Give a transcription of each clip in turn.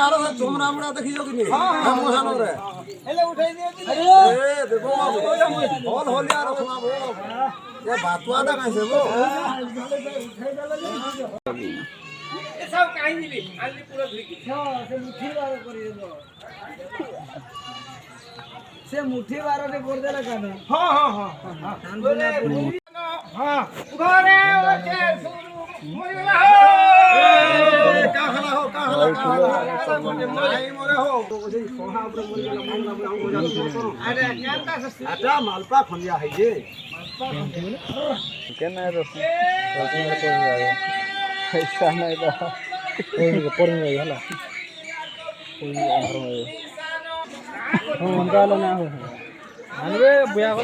आरो चोमरा मुड़ा देखियो कि नहीं हम हानो रे हेले उठाई दियो कि ए देखो होल होल यार रखना वो ये बातवा दा कैसे वो ए सब काई दिली आली पूरा धुई हां से मुठी बार करी देबो से मुठी बार रे कर देला काना हां हां हां हां घरे ओके मोरला हो का हला हो का हला माई मोरे हो सोहा ऊपर मोर गेला मन ना हो जान अरे केनता से आटा मालपा फलिया है ये केना रो पैसा नहीं तो कोई पड़ने होला कोई अंदर में हम अंगाला ना हो अनबे बुया को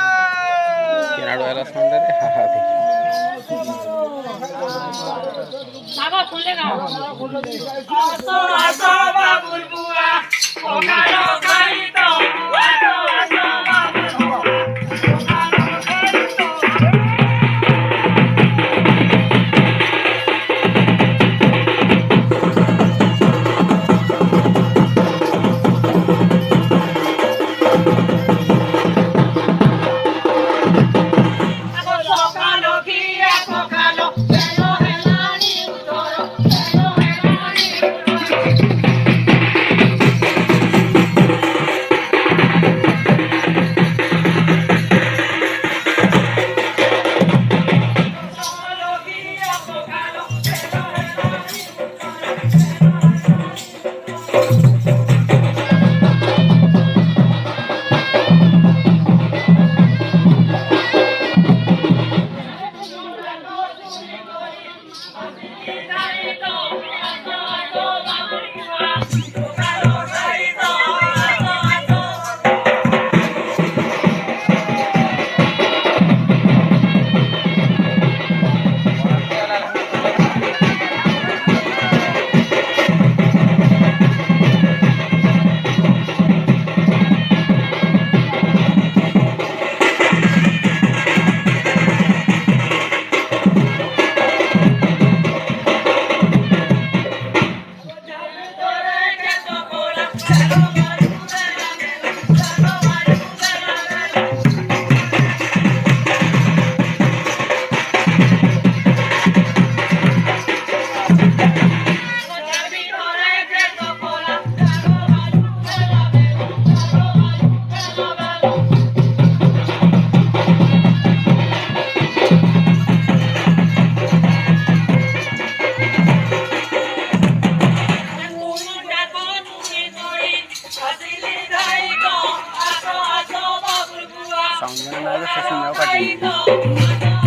केनाडो वाला साउंड है हां सागा खुलेगा आसो आसो बाबुल बुआ ओकालो काई तो आसो आसो बाबुल बुआ ओकालो काई तो साउंड ना से सुनाओ काटी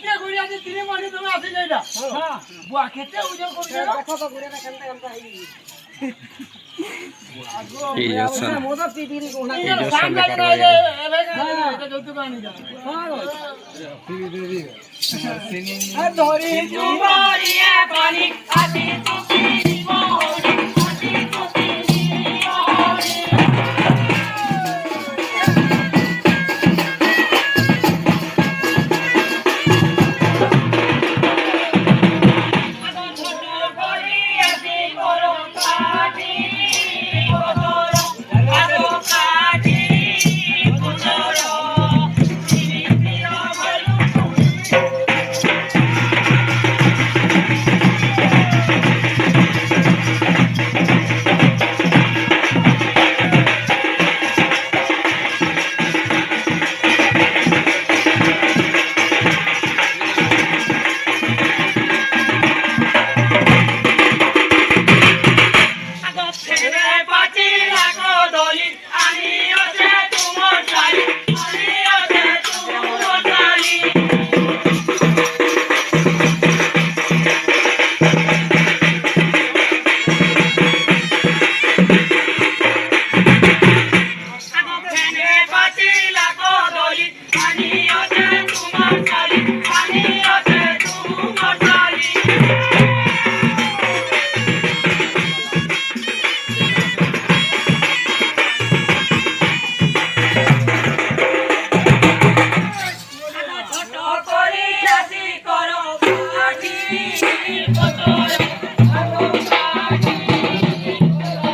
মুঠে করে আছে তিনে মানি তুমি আসি যাইরা হ্যাঁ বুয়া খেতে উজো করে দাও কথা তো করে না কেনটা কেনটা আই এই আছে মোদা পিপিরি কোনা সামনে করে এটা যৌতুক আনি যা হ্যাঁ ধরে জুমারিয়া পানি আতি তুতি মোহরি আতি তুতি মোহরি আগো ছোট করি আতি করো কাটি কোতরো আগো কাটি কোতরো চিনিরা বলু আগো ফেরে পাচি লাগো দলি আমি ওতে তোমার শালি আমি ওতে তোমার শালি আগো ফেরে পাচি লাগো দলি আমি ওতে তোমার শালি আমি ওতে তোমার শালি ছোট করে আসি করো কাঠি কোতর আগো কাঠি কোতর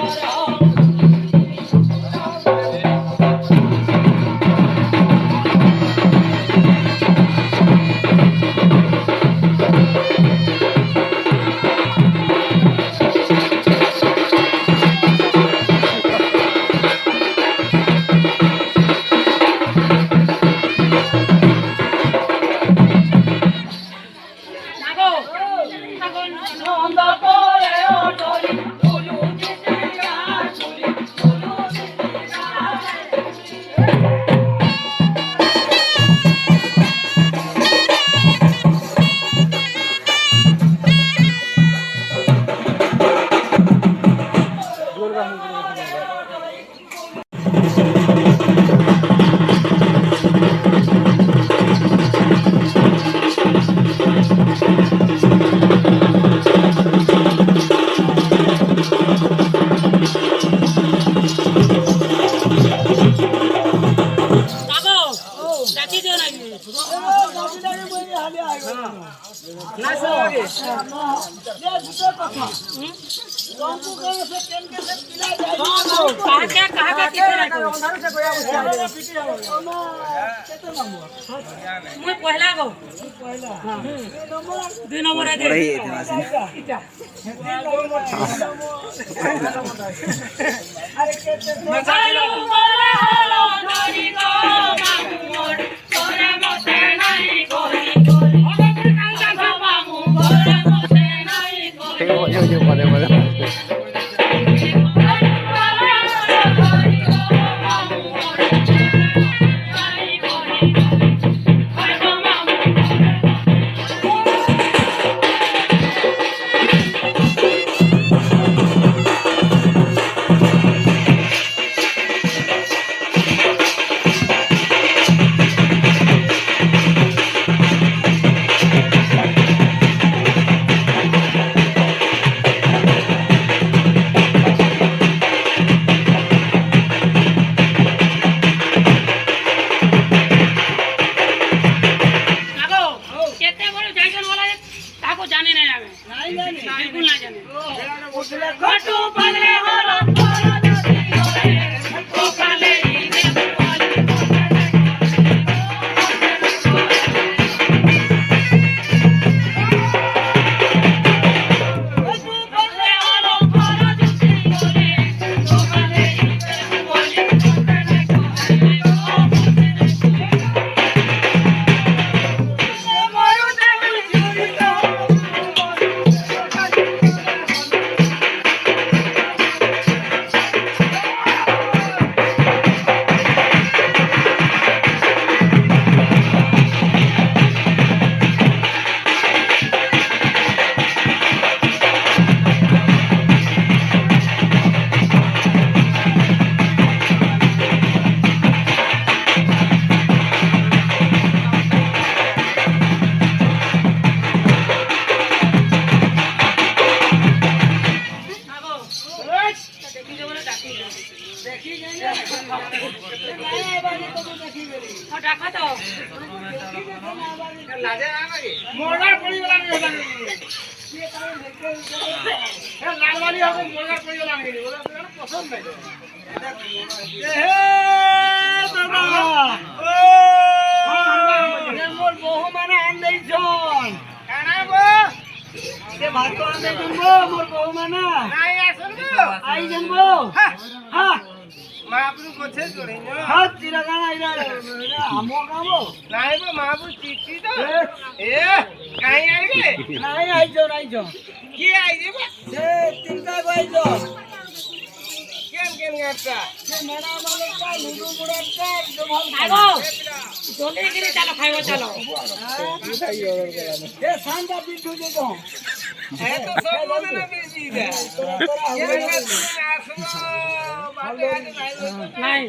নাগো নাগো নন্দ করে ওটরি ফুলু দিতে গাছুলি ফুলু দিতে গাছুলি নাগো ডাকি দিও নাকি কাহাকে কাহাকে কিতে রাখো মুই পহলা গো দুই নম্বরে দে ইটা হলো হলো দরি গো মামু মোর তোরে মতে নাই করি করি মামু তোরে মতে নাই করি দেখা তো লাগে না নাকি মোড়া পড়ি গলা নি হলা এ লালবাড়ি হবে মোড়া পড়ি গলা নি ওরা পছন্দ নাই এ বাবা ও মোর বহু মানে আন দেইছন কানা গো এ ভাত আন দেইছন গো মোর বহু মানে নাই আসন গো আই যান গো হ্যাঁ महापुरु कोछे जोड़े न हां तिरा गाना इरा हमो गाबो नाही बो महापुरु चिट्ठी तो ए काई आइबे नाही आइजो की आइजे बा से तिनका गइजो केम गाता से मेरा मालिक का लुडू बुड़ाता जो भाल आगो जल्दी गिरी चलो खाइबो चलो ए सांदा बिठू दे दो ए तो सब बोले ना बिजी दे ये নাই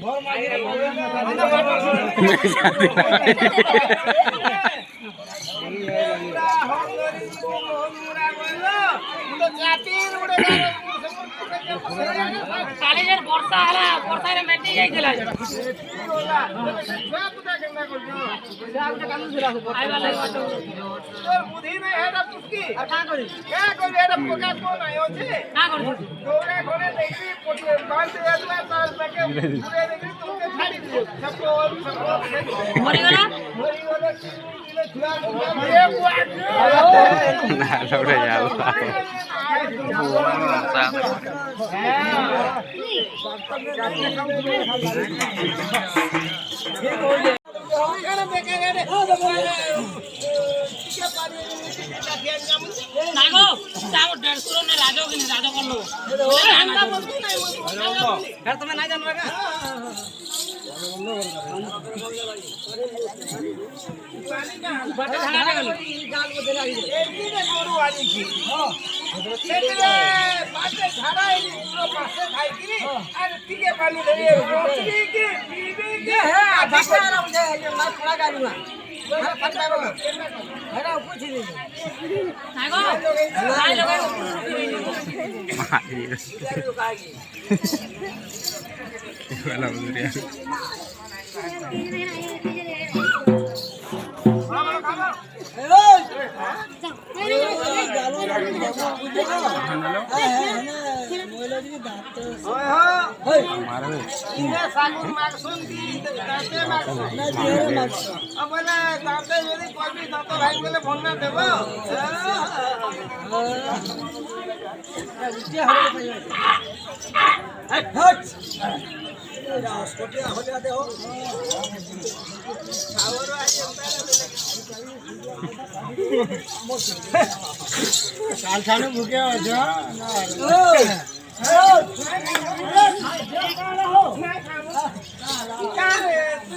কালেজের বর্ষা হলা বর্ষারে মেটি যাইছিল আইবা লাগবা তো তোর বুদ্ধি নাই হেডা পুষ্কি আর কা করি এটা পোকা কোন আই আছে না করছ তোরে ঘরে দেখবি পটে বাঁধতে আসলা তার থেকে ঘুরে দেখবি তোকে ছাড়ি দিও সব মরি গলা না লড়ে যাও নাগো তাও 150 নে রাজো কিনে রাজো করলো আর তুমি নাই জানবা কা বাটা ধানা গেল গাল বদে লাগি এইদিকে গরু আনিছি সেদিকে পাশে ঝাড়াই পুরো পাশে খাইকি আর টিকে পানি ধরে রোটি কি পিবি কি হ্যাঁ বাসা না উঠে না খড়া গালু না আর পাটা বাবা এটা পুছি দিই নাগো নাই লগাই वाला बुझिया काल खाने भूखे हो जा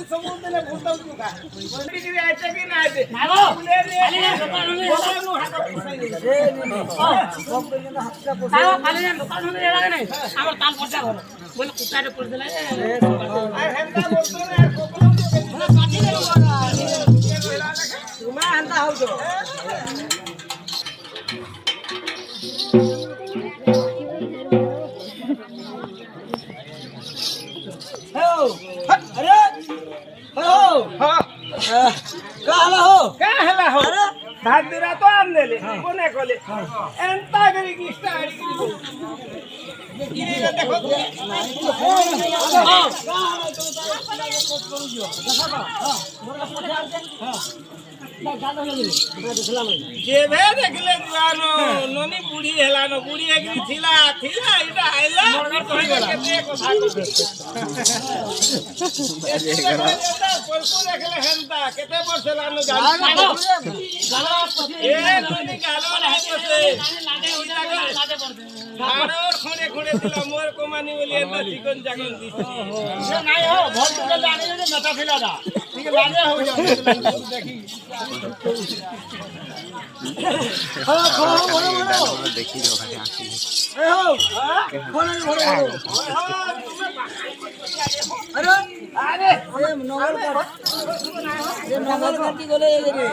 समुद्र भूता আমার তাল পড়া ঘর বলে কুটারে পড়ে দিলা धादिरा तो आणलेले कोणे कोले एंता करी की स्टाइल की देखो जेबे देखले दिवानो ननी बुढ़ी हेलानो बुढ़ी एकरी थिला थिला इटा आइला केते কথা परसो देखले हेंता केते वर्ष लानो जानो ए ननी गालो लागे लागे लागे पड़ते और खड़े खड़े दिला मोर कमानी बोली एंता चिकन जागन दिसी नहीं हो बहुत लाने में मेटा फिला था ठीक है लाने हो जाओ देखी हां खोलो बोलो देखी जो भाई आंखी ए हो खोलो बोलो अरे अरे ये नंबर की बोले रे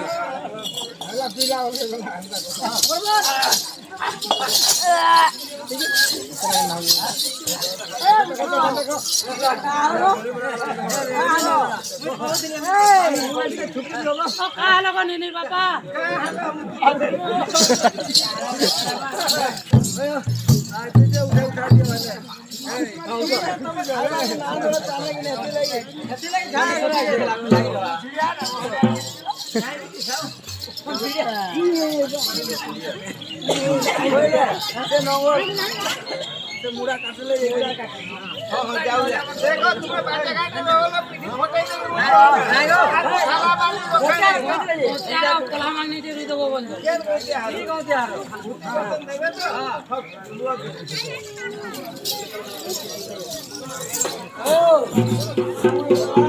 Oh!